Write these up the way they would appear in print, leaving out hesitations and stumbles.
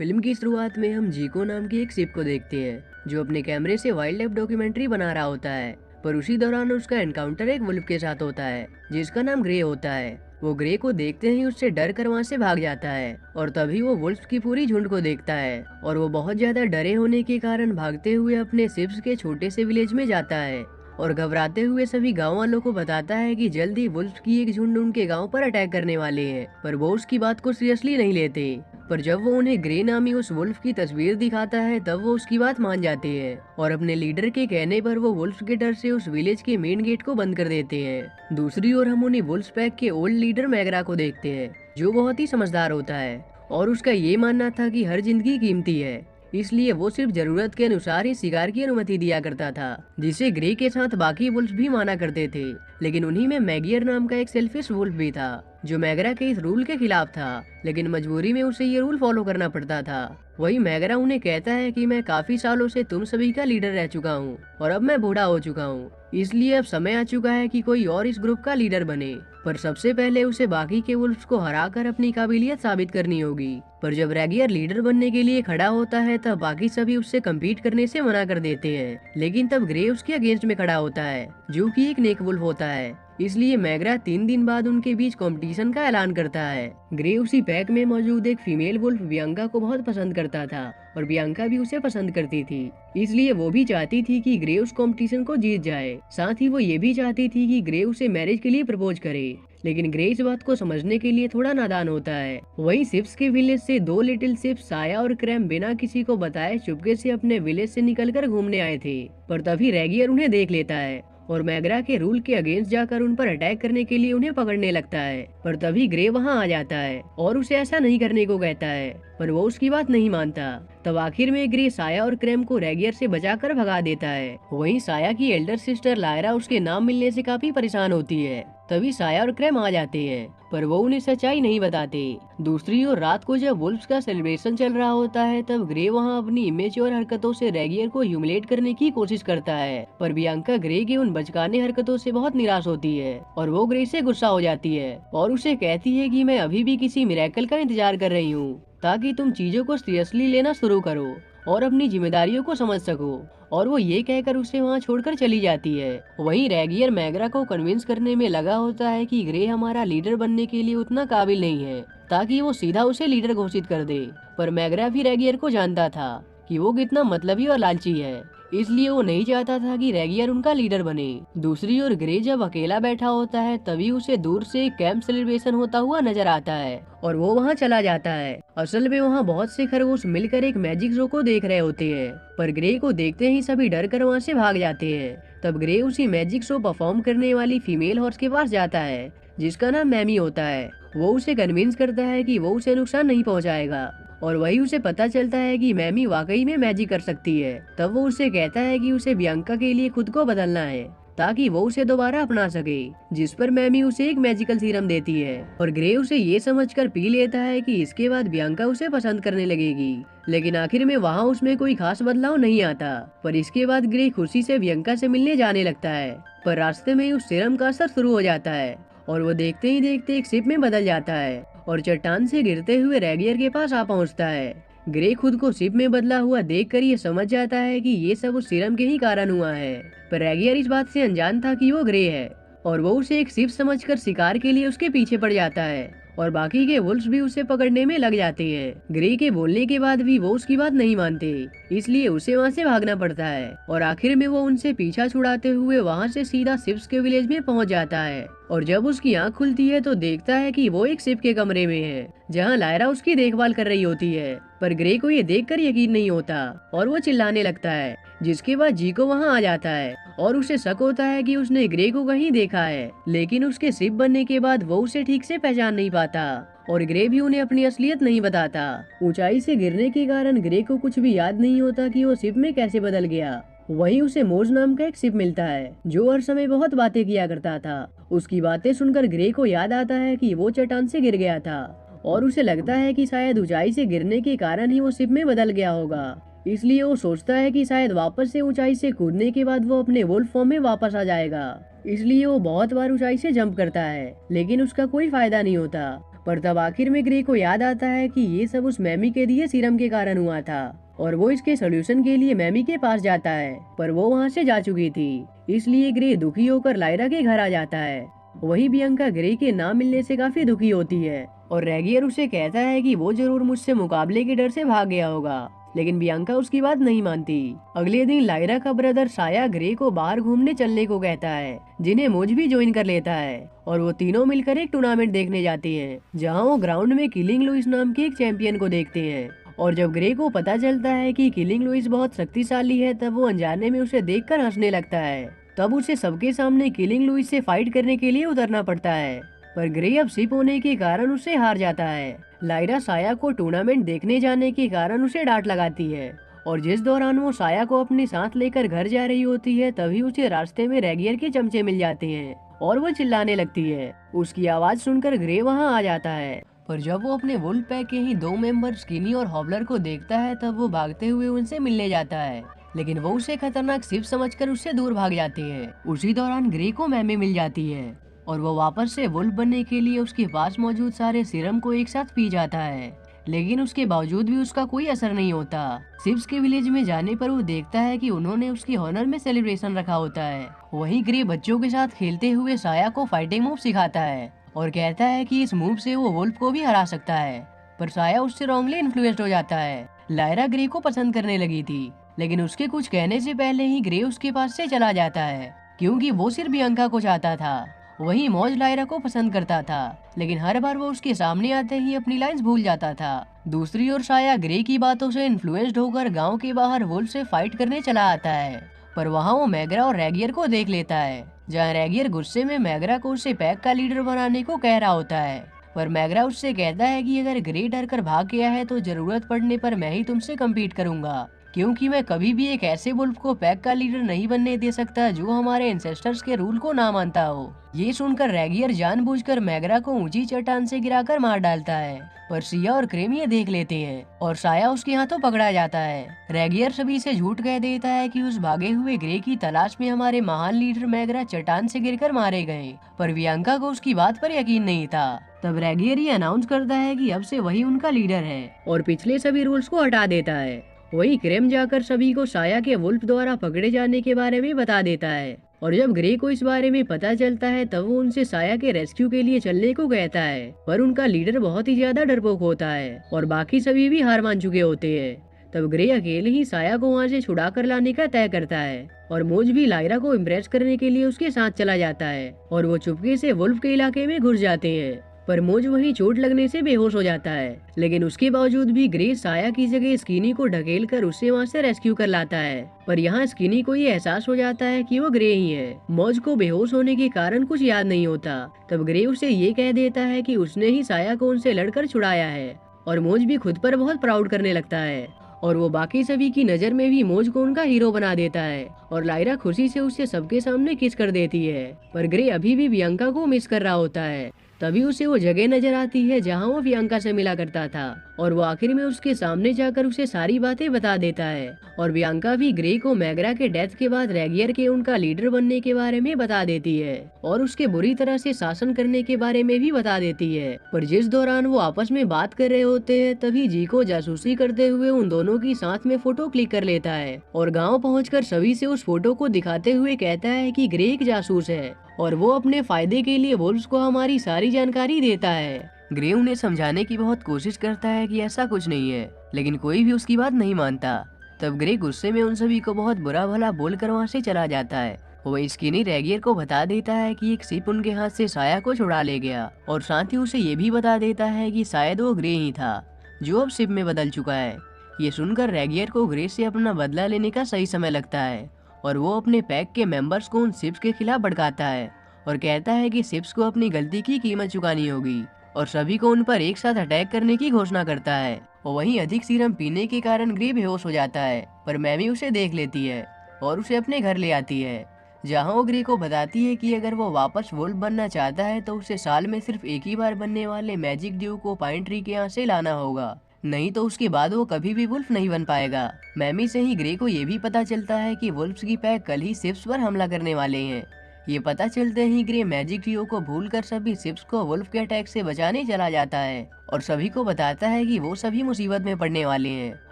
Film की शुरुआत में हम जीको नाम की एक शिप को देखते हैं जो अपने कैमरे से वाइल्ड लाइफ डॉक्यूमेंट्री बना रहा होता है। पर उसी दौरान उसका एनकाउंटर एक वुल्फ के साथ होता है जिसका नाम ग्रे होता है। वो ग्रे को देखते ही उससे डर कर वहाँ से भाग जाता है और तभी वो वुल्फ की पूरी झुंड को देखता है और वो बहुत ज्यादा डरे होने के कारण भागते हुए अपने शिप्स के छोटे से विलेज में जाता है और घबराते हुए सभी गांव वालों को बताता है कि जल्दी वुल्फ की एक झुंड उनके गांव पर अटैक करने वाले हैं। पर वो उसकी बात को सीरियसली नहीं लेते। पर जब वो उन्हें ग्रे नामी उस वुल्फ की तस्वीर दिखाता है तब वो उसकी बात मान जाते हैं और अपने लीडर के कहने पर वो वुल्फ के डर से उस विलेज के मेन गेट को बंद कर देते हैं। दूसरी ओर हम उन्हें वुल्फ पैक के ओल्ड लीडर मैगरा को देखते हैं जो बहुत ही समझदार होता है और उसका ये मानना था कि हर जिंदगी कीमती है, इसलिए वो सिर्फ जरूरत के अनुसार ही शिकार की अनुमति दिया करता था, जिसे ग्रे के साथ बाकी वुल्फ भी माना करते थे। लेकिन उन्हीं में मैगियर नाम का एक सेल्फिश वुल्फ भी था जो मैगरा के इस रूल के खिलाफ था, लेकिन मजबूरी में उसे ये रूल फॉलो करना पड़ता था। वही मैगरा उन्हें कहता है कि मैं काफी सालों से तुम सभी का लीडर रह चुका हूँ और अब मैं बूढ़ा हो चुका हूँ, इसलिए अब समय आ चुका है कि कोई और इस ग्रुप का लीडर बने। पर सबसे पहले उसे बाकी के वुल्फ्स को हराकर अपनी काबिलियत साबित करनी होगी। पर जब रेगियर लीडर बनने के लिए खड़ा होता है तब बाकी सभी उससे कम्पीट करने से मना कर देते हैं, लेकिन तब ग्रे उसके अगेंस्ट में खड़ा होता है जो कि एक नेक वुल्फ होता है। इसलिए मैगरा 3 दिन बाद उनके बीच कंपटीशन का ऐलान करता है। ग्रे उसी पैक में मौजूद एक फीमेल वुल्फ बियांका को बहुत पसंद करता था और बियांका भी उसे पसंद करती थी, इसलिए वो भी चाहती थी कि ग्रे उस कंपटीशन को जीत जाए। साथ ही वो ये भी चाहती थी कि ग्रे उसे मैरिज के लिए प्रपोज करे, लेकिन ग्रे इस बात को समझने के लिए थोड़ा नादान होता है। वहीं शिप्स के विलेज से 2 लिटिल शिप्स साया और क्रैम बिना किसी को बताए चुपके से अपने विलेज से निकलकर घूमने आए थे। पर तभी रेगियर उन्हें देख लेता है और मैगरा के रूल के अगेंस्ट जाकर उन पर अटैक करने के लिए उन्हें पकड़ने लगता है। पर तभी ग्रे वहां आ जाता है और उसे ऐसा नहीं करने को कहता है, पर वो उसकी बात नहीं मानता। तब आखिर में ग्रे साया और क्रैम को रेगियर से बचाकर भगा देता है। वहीं साया की एल्डर सिस्टर लायरा उसके नाम मिलने से काफी परेशान होती है। तभी साया और क्रैम आ जाते हैं पर वो उन्हें सच्चाई नहीं बताते। दूसरी ओर रात को जब वुल्फ्स का सेलिब्रेशन चल रहा होता है तब ग्रे वहां अपनी इमेच्योर हरकतों से रेगियर को ह्यूमिलेट करने की कोशिश करता है। पर बियांका ग्रे की उन बचकाने हरकतों से बहुत निराश होती है और वो ग्रे से गुस्सा हो जाती है और उसे कहती है कि मैं अभी भी किसी मिरेकल का इंतजार कर रही हूँ ताकि तुम चीजों को सीरियसली लेना शुरू करो और अपनी जिम्मेदारियों को समझ सको। और वो ये कहकर उसे वहाँ छोड़कर चली जाती है। वहीं रेगियर मैगरा को कन्विंस करने में लगा होता है कि ग्रे हमारा लीडर बनने के लिए उतना काबिल नहीं है ताकि वो सीधा उसे लीडर घोषित कर दे। पर मैगरा भी रेगियर को जानता था कि वो कितना मतलबी और लालची है, इसलिए वो नहीं चाहता था कि रेगियर उनका लीडर बने। दूसरी ओर ग्रे जब अकेला बैठा होता है तभी उसे दूर से एक कैंप सेलिब्रेशन होता हुआ नजर आता है और वो वहाँ चला जाता है। असल में वहाँ बहुत से खरगोश मिलकर एक मैजिक शो को देख रहे होते हैं, पर ग्रे को देखते ही सभी डर कर वहाँ से भाग जाते हैं। तब ग्रे उसी मैजिक शो परफॉर्म करने वाली फीमेल हॉर्स के पास जाता है जिसका नाम मैमी होता है। वो उसे कन्विंस करता है कि वो उसे नुकसान नहीं पहुँचाएगा और वही उसे पता चलता है कि मैमी वाकई में मैजिक कर सकती है। तब वो उसे कहता है कि उसे बियांका के लिए खुद को बदलना है ताकि वो उसे दोबारा अपना सके, जिस पर मैमी उसे एक मैजिकल सीरम देती है और ग्रे उसे ये समझकर पी लेता है कि इसके बाद बियांका उसे पसंद करने लगेगी। लेकिन आखिर में वहाँ उसमें कोई खास बदलाव नहीं आता। पर इसके बाद ग्रे खुशी से बियांका से मिलने जाने लगता है, पर रास्ते में उस सीरम का असर शुरू हो जाता है और वो देखते ही देखते एक शिप में बदल जाता है और चट्टान से गिरते हुए रेगियर के पास आ पहुंचता है। ग्रे खुद को शिप में बदला हुआ देखकर ये समझ जाता है कि ये सब उस सीरम के ही कारण हुआ है, पर रेगियर इस बात से अनजान था कि वो ग्रे है और वो उसे एक शिप समझकर शिकार के लिए उसके पीछे पड़ जाता है और बाकी के वुल्फ्स भी उसे पकड़ने में लग जाते हैं। ग्रे के बोलने के बाद भी वो उसकी बात नहीं मानते, इसलिए उसे वहाँ से भागना पड़ता है और आखिर में वो उनसे पीछा छुड़ाते हुए वहाँ से सीधा शिप्स के विलेज में पहुँच जाता है। और जब उसकी आँख खुलती है तो देखता है कि वो एक शिप के कमरे में है जहाँ लायरा उसकी देखभाल कर रही होती है। पर ग्रे को ये देखकर यकीन नहीं होता और वो चिल्लाने लगता है, जिसके बाद जीको वहाँ आ जाता है और उसे शक होता है कि उसने ग्रे को कहीं देखा है, लेकिन उसके शिप बनने के बाद वो उसे ठीक से पहचान नहीं पाता और ग्रे भी उन्हें अपनी असलियत नहीं बताता। ऊंचाई से गिरने के कारण ग्रे को कुछ भी याद नहीं होता कि वो शिप में कैसे बदल गया। वहीं उसे मोज नाम का एक शिप मिलता है जो हर समय बहुत बातें किया करता था। उसकी बातें सुनकर ग्रे को याद आता है कि वो चट्टान से गिर गया था और उसे लगता है कि शायद ऊंचाई से गिरने के कारण ही वो शिप में बदल गया होगा। इसलिए वो सोचता है कि शायद वापस से ऊंचाई से कूदने के बाद वो अपने वुल्फ फॉर्म में वापस आ जाएगा। इसलिए वो बहुत बार ऊंचाई से जंप करता है, लेकिन उसका कोई फायदा नहीं होता। पर तब आखिर में ग्रे को याद आता है कि ये सब उस मैमी के दिए सीरम के कारण हुआ था और वो इसके सोल्यूशन के लिए मैमी के पास जाता है, पर वो वहाँ से जा चुकी थी। इसलिए ग्रे दुखी होकर लायरा के घर आ जाता है। वही बियांका ग्रे के ना मिलने से काफी दुखी होती है और रेगियर उसे कहता है कि वो जरूर मुझसे मुकाबले के डर से भाग गया होगा, लेकिन बियांका उसकी बात नहीं मानती। अगले दिन लायरा का ब्रदर साया ग्रे को बाहर घूमने चलने को कहता है, जिन्हें मोज भी ज्वाइन कर लेता है और वो तीनों मिलकर एक टूर्नामेंट देखने जाती हैं, जहां वो ग्राउंड में किलिंग लुइस नाम के एक चैंपियन को देखते हैं। और जब ग्रे को पता चलता है कि किलिंग लुइस बहुत शक्तिशाली है, तब वो अनजाने में उसे देखकर हंसने लगता है। तब उसे सबके सामने किलिंग लुइस से फाइट करने के लिए उतरना पड़ता है, पर ग्रे अब सिप होने के कारण उससे हार जाता है। लायरा साया को टूर्नामेंट देखने जाने के कारण उसे डांट लगाती है और जिस दौरान वो साया को अपने साथ लेकर घर जा रही होती है, तभी उसे रास्ते में रेगियर के चमचे मिल जाते हैं और वो चिल्लाने लगती है। उसकी आवाज सुनकर ग्रे वहाँ आ जाता है, पर जब वो अपने वुल्फ पैक के ही 2 मेंबर स्किनी और हॉबलर को देखता है, तब वो भागते हुए उनसे मिलने जाता है, लेकिन वो उसे खतरनाक सिप समझकर उससे दूर भाग जाती है। उसी दौरान ग्रे को मैमी मिल जाती है और वो वापस से वुल्फ बनने के लिए उसके पास मौजूद सारे सीरम को एक साथ पी जाता है, लेकिन उसके बावजूद भी उसका कोई असर नहीं होता। सिप्स के विलेज में जाने पर वो देखता है कि उन्होंने उसकी ऑनर में सेलिब्रेशन रखा होता है। वहीं ग्रे बच्चों के साथ खेलते हुए साया को फाइटिंग मूव सिखाता है और कहता है कि इस मूव से वो वुल्फ को भी हरा सकता है, पर साया उससे रॉन्गली इन्फ्लुएंस्ड हो जाता है। लायरा ग्रे को पसंद करने लगी थी, लेकिन उसके कुछ कहने से पहले ही ग्रे उसके पास से चला जाता है, क्योंकि वो सिर्फ बियांका को चाहता था। वही मौज लायरा को पसंद करता था, लेकिन हर बार वो उसके सामने आते ही अपनी लाइंस भूल जाता था। दूसरी ओर साया ग्रे की बातों से इन्फ्लुएंस्ड होकर गांव के बाहर वुल्फ से फाइट करने चला आता है, पर वहां वो मैगरा और रेगियर को देख लेता है, जहां रेगियर गुस्से में मैगरा को उसे पैक का लीडर बनाने को कह रहा होता है, पर मैगरा उससे कहता है कि अगर ग्रे डर कर भाग गया है तो जरूरत पड़ने पर मैं ही तुमसे कम्पीट करूंगा, क्योंकि मैं कभी भी एक ऐसे वुल्फ को पैक का लीडर नहीं बनने दे सकता जो हमारे एंसेस्टर्स के रूल को ना मानता हो। ये सुनकर रेगियर जानबूझकर मैगरा को ऊंची चट्टान से गिराकर मार डालता है, पर सिया और क्रेम ये देख लेते हैं और साया उसके हाथों पकड़ा जाता है। रेगियर सभी से झूठ कह देता है कि उस भागे हुए ग्रे की तलाश में हमारे महान लीडर मैगरा चट्टान से गिरकर मारे गए, पर बियांका को उसकी बात पर यकीन नहीं था। तब रेगियर ये अनाउंस करता है कि अब से वही उनका लीडर है और पिछले सभी रूल्स को हटा देता है। वही क्रेम जाकर सभी को साया के वुल्फ द्वारा पकड़े जाने के बारे में बता देता है और जब ग्रे को इस बारे में पता चलता है, तब वो उनसे साया के रेस्क्यू के लिए चलने को कहता है, पर उनका लीडर बहुत ही ज्यादा डरपोक होता है और बाकी सभी भी हार मान चुके होते हैं। तब ग्रे अकेले ही साया को वहाँ से छुड़ा कर लाने का तय करता है और मोज भी लायरा को इम्प्रेस करने के लिए उसके साथ चला जाता है और वो चुपके से वुल्फ के इलाके में घुस जाते हैं, पर मोज वहीं चोट लगने से बेहोश हो जाता है। लेकिन उसके बावजूद भी ग्रे साया की जगह स्किनी को ढकेल कर उसे वहाँ से रेस्क्यू कर लाता है, पर यहाँ स्किनी को ये एहसास हो जाता है कि वो ग्रे ही है। मोज को बेहोश होने के कारण कुछ याद नहीं होता। तब ग्रे उसे ये कह देता है कि उसने ही साया को उनसे लड़कर छुड़ाया है और मोज भी खुद पर बहुत प्राउड करने लगता है और वो बाकी सभी की नजर में भी मोज को उनका हीरो बना देता है और लायरा खुशी से उससे सबके सामने किस कर देती है, पर ग्रे अभी भी बियांका को मिस कर रहा होता है। तभी उसे वो जगह नजर आती है जहां वो बियांका से मिला करता था और वो आखिर में उसके सामने जाकर उसे सारी बातें बता देता है और बियांका भी ग्रे को मैगरा के डेथ के बाद रेगियर के उनका लीडर बनने के बारे में बता देती है और उसके बुरी तरह से शासन करने के बारे में भी बता देती है। पर जिस दौरान वो आपस में बात कर रहे होते हैं, तभी जी को जासूसी करते हुए उन दोनों की साथ में फोटो क्लिक कर लेता है और गाँव पहुँच सभी से उस फोटो को दिखाते हुए कहता है कि ग्रे एक जासूस है और वो अपने फायदे के लिए वुल्फ्स को हमारी सारी जानकारी देता है। ग्रे उन्हें समझाने की बहुत कोशिश करता है कि ऐसा कुछ नहीं है, लेकिन कोई भी उसकी बात नहीं मानता। तब ग्रे गुस्से में उन सभी को बहुत बुरा भला बोलकर वहाँ से चला जाता है। वो स्किनी रेगियर को बता देता है कि एक सिप उनके हाथ से साया को छुड़ा ले गया और साथ ही उसे ये भी बता देता है कि शायद वो ग्रे ही था जो अब सिप में बदल चुका है। ये सुनकर रेगियर को ग्रे से अपना बदला लेने का सही समय लगता है और वो अपने पैक के मेंबर्स को उन सिप्स के खिलाफ भड़काता है और कहता है कि सिप्स को अपनी गलती की कीमत चुकानी होगी और सभी को उन पर एक साथ अटैक करने की घोषणा करता है। और वहीं अधिक सीरम पीने के कारण ग्रे बेहोश हो जाता है, पर मैमी उसे देख लेती है और उसे अपने घर ले आती है, जहां वो ग्रे को बताती है कि अगर वो वापस वुल्फ बनना चाहता है तो उसे साल में सिर्फ एक ही बार बनने वाले मैजिक ड्यू को पाइन ट्री के यहाँ से लाना होगा, नहीं तो उसके बाद वो कभी भी वुल्फ नहीं बन पाएगा। मैमी से ही ग्रे को ये भी पता चलता है कि वुल्फ्स की पैक कल ही सिप्स पर हमला करने वाले हैं, ये पता चलते ही ग्रे मैजिक ट्रियो को भूलकर सभी शिप्स को वुल्फ के अटैक से बचाने चला जाता है और सभी को बताता है कि वो सभी मुसीबत में पड़ने वाले हैं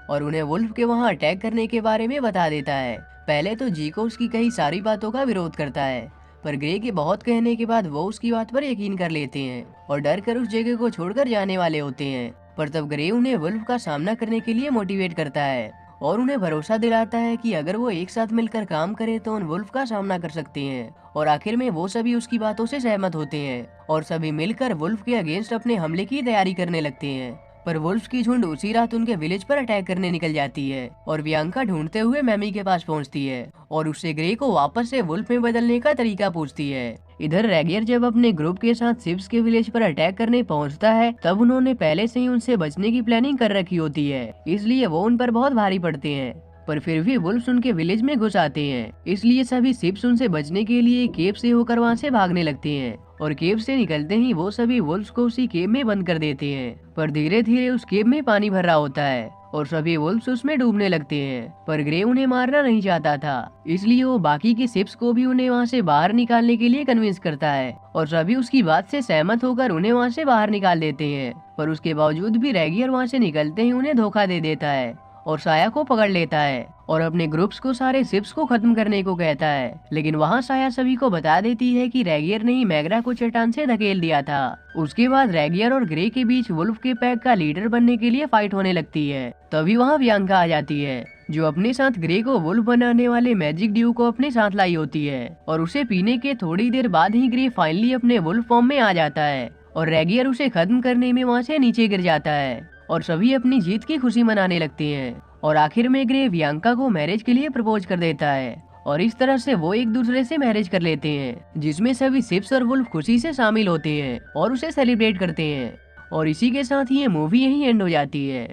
और उन्हें वुल्फ के वहाँ अटैक करने के बारे में बता देता है। पहले तो जीको उसकी कई सारी बातों का विरोध करता है, पर ग्रे के बहुत कहने के बाद वो उसकी बात पर यकीन कर लेते हैं और डर कर उस जगह को छोड़कर जाने वाले होते हैं। पर तब ग्रे उन्हें वुल्फ का सामना करने के लिए मोटिवेट करता है और उन्हें भरोसा दिलाता है कि अगर वो एक साथ मिलकर काम करें तो उन वुल्फ का सामना कर सकते हैं। और आखिर में वो सभी उसकी बातों से सहमत होते हैं और सभी मिलकर वुल्फ के अगेंस्ट अपने हमले की तैयारी करने लगते हैं। पर वुल्फ की झुंड उसी रात उनके विलेज पर अटैक करने निकल जाती है और बियांका ढूंढते हुए मैमी के पास पहुंचती है और उससे ग्रे को वापस से वुल्फ में बदलने का तरीका पूछती है। इधर रेगियर जब अपने ग्रुप के साथ शिप्स के विलेज पर अटैक करने पहुंचता है तब उन्होंने पहले से ही उनसे बचने की प्लानिंग कर रखी होती है, इसलिए वो उन पर बहुत भारी पड़ते हैं। पर फिर भी वुल्फ्स उनके विलेज में घुस आते हैं, इसलिए सभी शिप्स उनसे बचने के लिए केव से होकर वहाँ से भागने लगते हैं और केव से निकलते ही वो सभी वुल्फ्स को उसी केव में बंद कर देते हैं। पर धीरे धीरे उस केव में पानी भर रहा होता है और सभी वुल्फ्स उसमें डूबने लगते हैं। पर ग्रे उन्हें मारना नहीं चाहता था, इसलिए वो बाकी के शिप्स को भी उन्हें वहाँ से बाहर निकालने के लिए कन्विंस करता है और सभी उसकी बात से सहमत होकर उन्हें वहाँ से बाहर निकाल देते हैं। पर उसके बावजूद भी रेगियर वहाँ से निकलते ही उन्हें धोखा दे देता है और साया को पकड़ लेता है और अपने ग्रुप्स को सारे शिप्स को खत्म करने को कहता है। लेकिन वहाँ साया सभी को बता देती है कि रेगियर ने ही मैग्रा को चट्टान से धकेल दिया था। उसके बाद रेगियर और ग्रे के बीच वुल्फ के पैक का लीडर बनने के लिए फाइट होने लगती है। तभी वहाँ बियांका आ जाती है जो अपने साथ ग्रे को वुल्फ बनाने वाले मैजिक ड्यू को अपने साथ लाई होती है और उसे पीने के थोड़ी देर बाद ही ग्रे फाइनली अपने वुल्फ फॉर्म में आ जाता है और रेगियर उसे खत्म करने में वहाँ से नीचे गिर जाता है और सभी अपनी जीत की खुशी मनाने लगते हैं। और आखिर में ग्रे बियांका को मैरिज के लिए प्रपोज कर देता है और इस तरह से वो एक दूसरे से मैरिज कर लेते हैं, जिसमें सभी शिप्स और वुल्फ खुशी से शामिल होते हैं और उसे सेलिब्रेट करते हैं। और इसी के साथ ये मूवी यहीं एंड हो जाती है।